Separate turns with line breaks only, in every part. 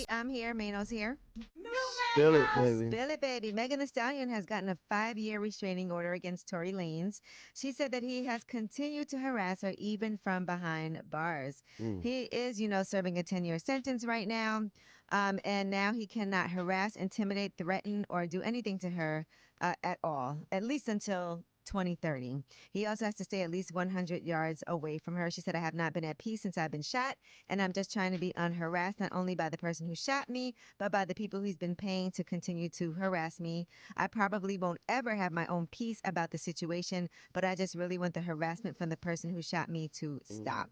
I'm here. Mano's here.
Spill it, baby.
Spill it, baby. Megan Thee Stallion has gotten a 5-year restraining order against Tory Lanez. She said that he has continued to harass her even from behind bars.
Mm.
He is, serving a 10-year sentence right now. And now he cannot harass, intimidate, threaten, or do anything to her at all, at least until 2030. He also has to stay at least 100 yards away from her. She said, I have not been at peace since I've been shot, and I'm just trying to be unharassed, not only by the person who shot me, but by the people he's been paying to continue to harass me. I probably won't ever have my own peace about the situation, but I just really want the harassment from the person who shot me to stop.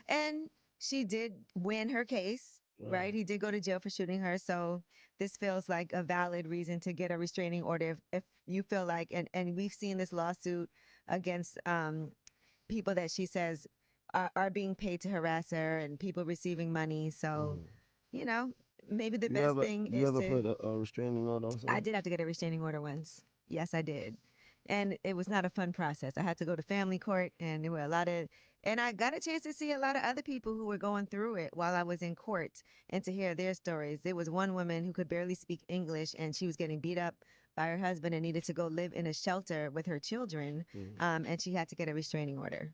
And she did win her case, right? He did go to jail for shooting her. So this feels like a valid reason to get a restraining order if you feel like, and we've seen this lawsuit against people that she says are being paid to harass her and people receiving money. So,
Mm.
you know, maybe the
You
best
ever
thing
you
is
ever
to.
put a restraining order on
I
someone?
did have to get a restraining order once. Yes, I did. And it was not a fun process. I had to go to family court, and there were a lot of, and I got a chance to see a lot of other people who were going through it while I was in court and to hear their stories. There was one woman who could barely speak English, and she was getting beat up by her husband and needed to go live in a shelter with her children,
Mm.
and she had to get a restraining order.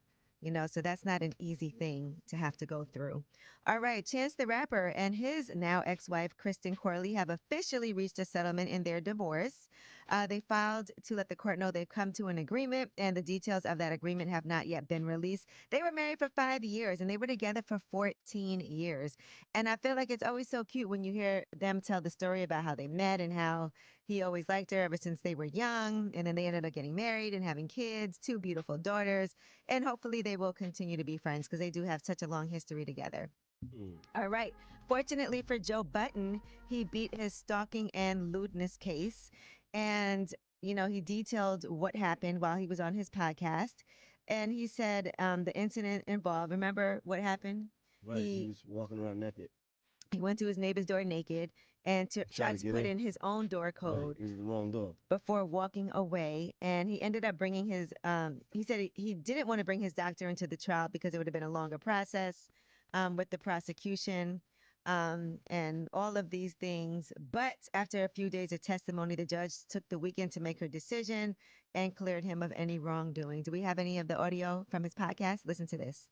So that's not an easy thing to have to go through. All right, Chance the Rapper and his now ex wife, Kristen Corley, have officially reached a settlement in their divorce. They filed to let the court know they've come to an agreement, and the details of that agreement have not yet been released. They were married for 5 years and they were together for 14 years. And I feel like it's always so cute when you hear them tell the story about how they met and how he always liked her ever since they were young. And then they ended up getting married and having kids, two beautiful daughters. And hopefully they will continue to be friends because they do have such a long history together.
Mm.
All right. Fortunately for Joe Budden, he beat his stalking and lewdness case. And, he detailed what happened while he was on his podcast. And he said the incident involved, remember what happened?
Right, he
He
was walking around naked,
he went to his neighbor's door naked and
trying
tried
to
to
get
put
in.
in his own door
Right,
code
it was the wrong door.
before walking away. And he ended up bringing his, he said he didn't want to bring his doctor into the trial because it would have been a longer process with the prosecution and all of these things. But after a few days of testimony, the judge took the weekend to make her decision and cleared him of any wrongdoing. Do we have any of the audio from his podcast? Listen to this.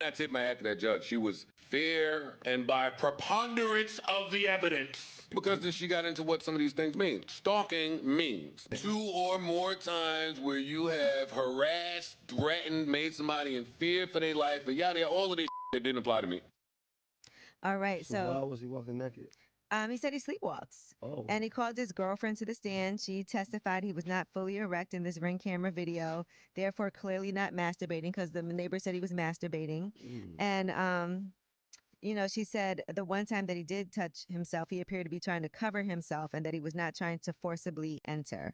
I tip my hat to that judge. She was fair and by preponderance of the evidence. Because then she got into what some of these things mean. Stalking means two or more times where you have harassed, threatened, made somebody in fear for their life, but yada, yada, all of this that didn't apply to me.
All right.
So why
So
was he walking naked?
He said he sleepwalks.
Oh,
And he called his girlfriend to the stand. She testified he was not fully erect in this ring camera video, therefore clearly not masturbating because the neighbor said he was masturbating.
mm.
And she said the one time that he did touch himself, he appeared to be trying to cover himself and that he was not trying to forcibly enter.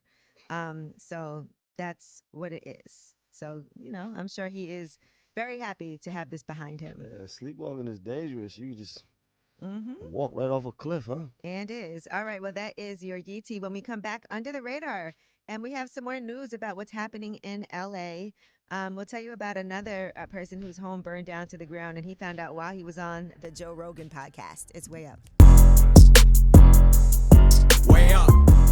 So that's what it is. So, I'm sure he is very happy to have this behind him.
Yeah, sleepwalking is dangerous. You just
Mm-hmm.
walk right off a cliff, huh?
And is. All right. Well, that is your Yeetie. When we come back under the radar, and we have some more news about what's happening in LA. We'll tell you about another person whose home burned down to the ground, and he found out while he was on the Joe Rogan podcast. It's way up.